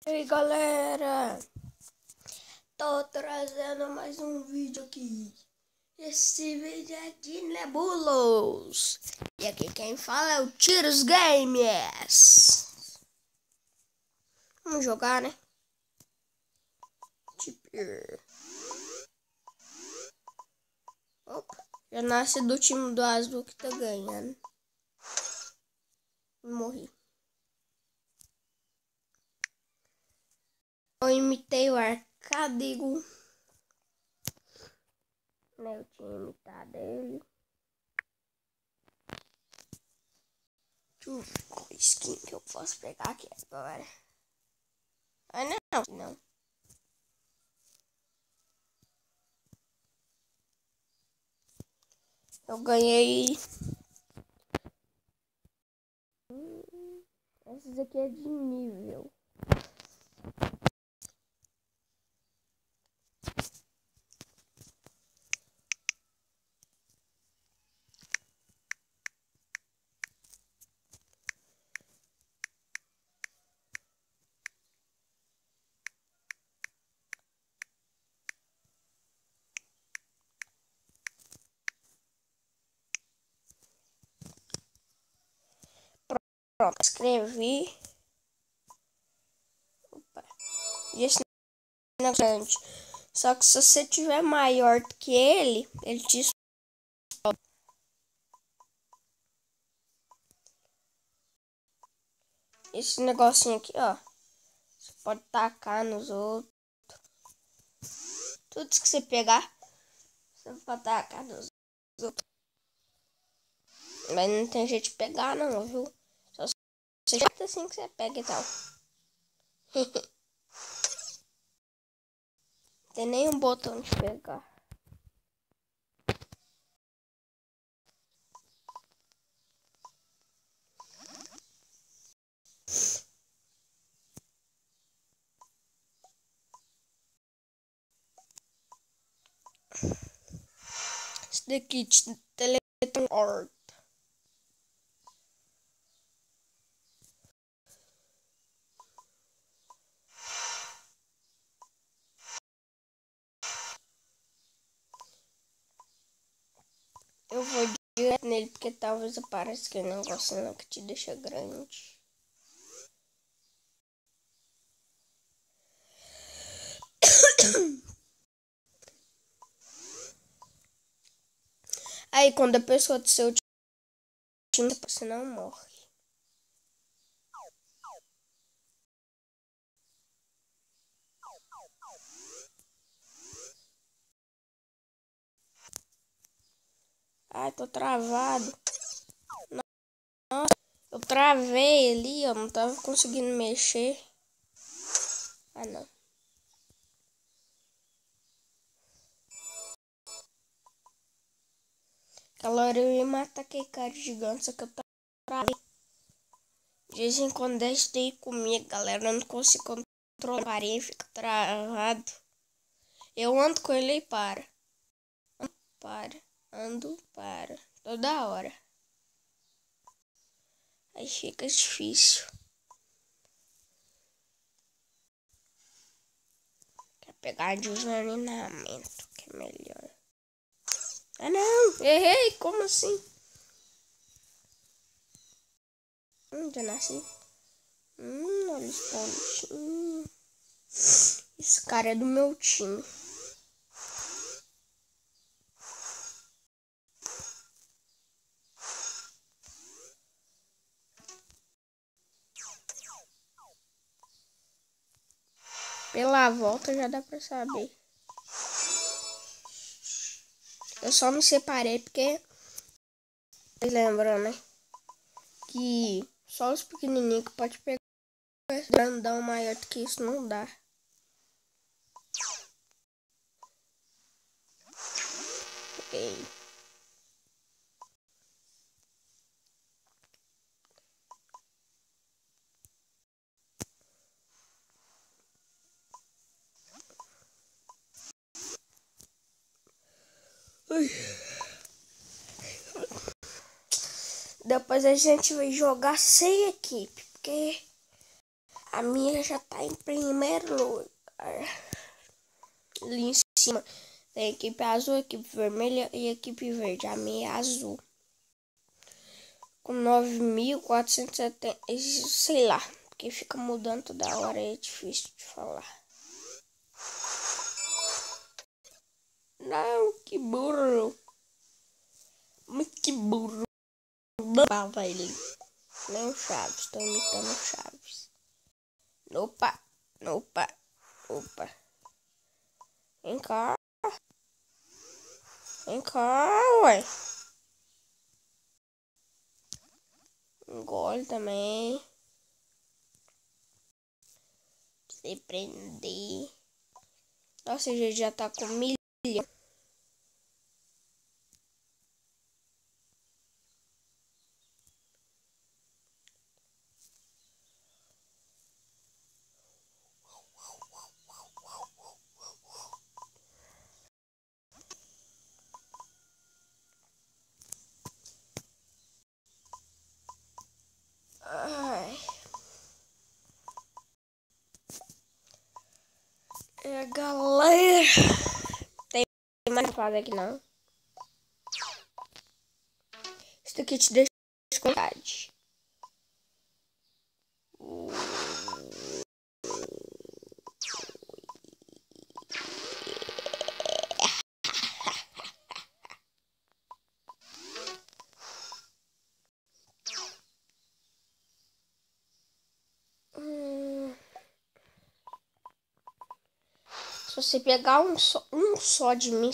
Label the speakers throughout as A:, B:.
A: E aí galera, tô trazendo mais um vídeo aqui. Esse vídeo é de Nebulos. E aqui quem fala é o Tiros Games. Vamos jogar, né? Tipo... Opa, já nasce do time do azul que tá ganhando. Morri. Eu imitei o Arcadigo. Eu tinha imitado ele. Deixa eu ver qual skin que eu posso pegar aqui agora. Ah, não. Eu ganhei. Essas aqui é de nível. Pronto, escrevi. Opa. E esse não é grande. Só que se você tiver maior do que ele te explode. Esse negocinho aqui, ó. Você pode tacar nos outros. Tudo que você pegar, você pode tacar nos outros. Mas não tem jeito de pegar não, viu? Só você já assim que você pega e tal. Tem nenhum botão de pegar. Esse daqui te teletransporta. Eu vou direto nele porque talvez apareça que não gosta não, que te deixa grande. Aí quando a pessoa do seu time, você não morre. Ai, tô travado. Nossa, eu travei ali, ó. Não tava conseguindo mexer. Ah, não. Aquela hora eu ia matar aquele cara gigante, só que eu travei. De vez em quando deixa de ir comigo, galera. Eu não consigo controlar. Parei e fica travado. Eu ando com ele e para. Para. Toda hora. Aí fica difícil. Quer pegar de treinamento, que é melhor. Ah, não. Errei. Como assim? Já nasci. Olha os pontinhos. Esse cara é do meu time. Pela volta já dá pra saber. Eu só me separei porque... Lembrando, né? Que só os pequenininhos que pode pegar. Grandão maior do que isso não dá. Ei. Ai. Depois a gente vai jogar sem equipe, porque A minha já tá em primeiro lugar. Ali em cima tem equipe azul, equipe vermelha e equipe verde. A minha é azul. Com 9.470, sei lá, porque fica mudando toda hora e é difícil de falar. Não, que burro. Mas que burro. Baba ele. Não, Chaves, tô imitando Chaves. Opa, opa, opa. Vem cá. Vem cá, ué. Engole também. Se prender. Nossa, a gente já tá com 1.000. Ai. É, galera. Tem mais fase aqui não. Isso aqui te deixa com vontade. Se você pegar um só de mim,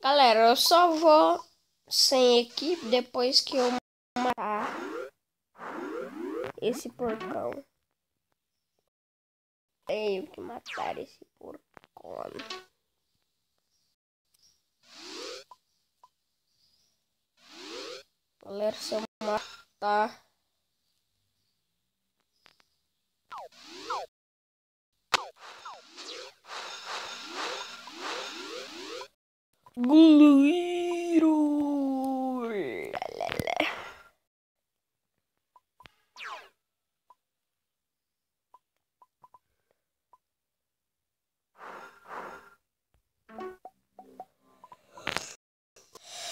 A: galera, eu só vou sem equipe depois que eu matar esse porcão. Tenho que matar esse porcão. Galera, se eu matar... Goleiro!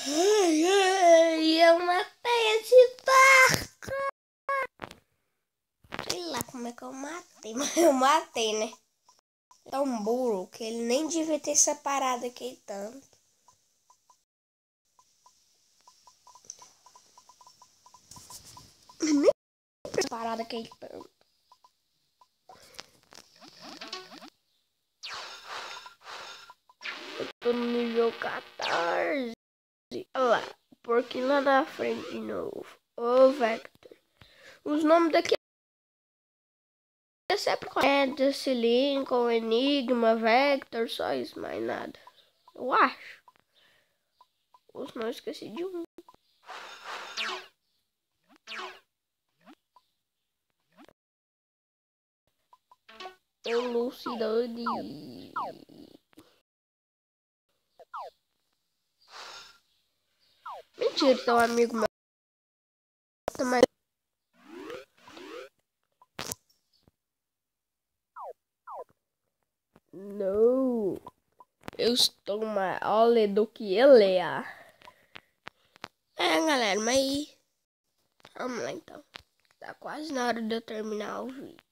A: Ai, ai, eu matei esse barco. Sei lá como é que eu matei, mas eu matei, né? Tão burro que ele nem devia ter separado aqui tanto. Nem separado aqui tanto. Eu tô no nível 14. Olha lá, porquinho lá na frente de novo. Ô, Vector. Os nomes daqui é sempre Edson, Lincoln, Enigma, Vector, só isso, mais nada. Eu acho. Ou se não, esqueci de um. Velocidade. Mentira, então amigo meu também. Não. Eu estou maior do que ele é. É, galera, mas... Vamos lá, então. Tá quase na hora de eu terminar o vídeo.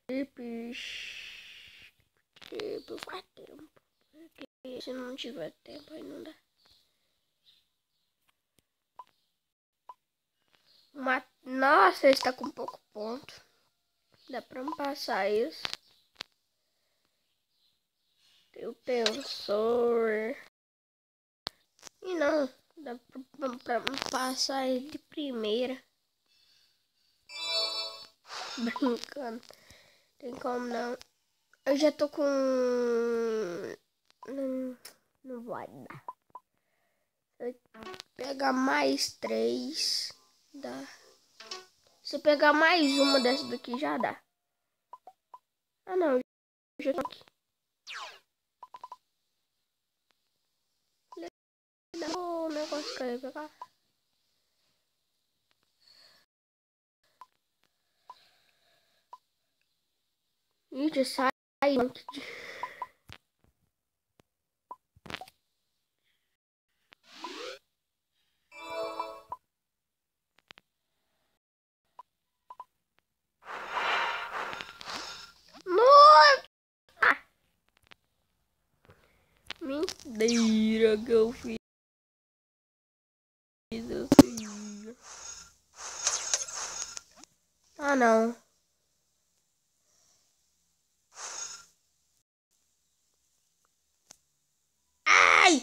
A: Tipo, faz tempo. Porque se não tiver tempo, aí não dá. Nossa, está com pouco ponto. Dá pra me passar isso. Tem o tensor. E não, dá pra me passar ele de primeira. Brincando. Tem como não. Eu já tô com... Não vai dar. Se eu pegar mais 3, dá. Se eu pegar mais uma dessa daqui, já dá. Ah, não. Eu já tô aqui. O negócio que eu ia pegar. Gente, sai. Nossa! Mentira que eu fiz. Ah, não. Ai!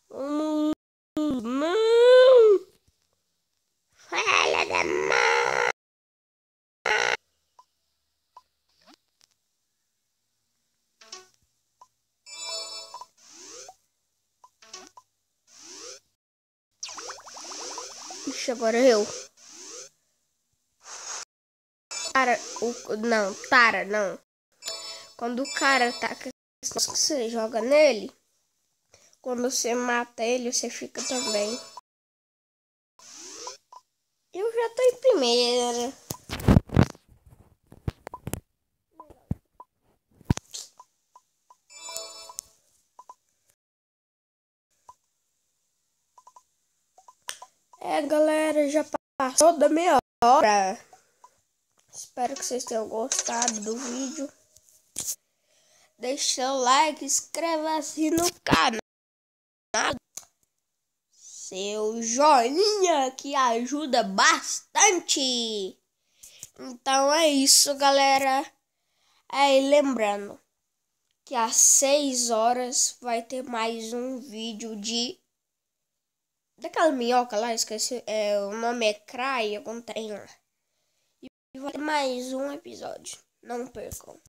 A: Não! Fala da mãe! Ixi, agora eu. Cara, não, Tara, não. Quando o cara taca, você joga nele. Quando você mata ele, você fica também. Eu já tô em primeira. Galera, já passou da meia hora. Espero que vocês tenham gostado do vídeo. Deixe seu like, inscreva-se no canal. Seu joinha que ajuda bastante. Então é isso, galera. Aí lembrando que às 6 horas vai ter mais um vídeo daquela minhoca lá, esqueci. O nome é Cry, eu contei lá. E vai ter mais um episódio. Não percam.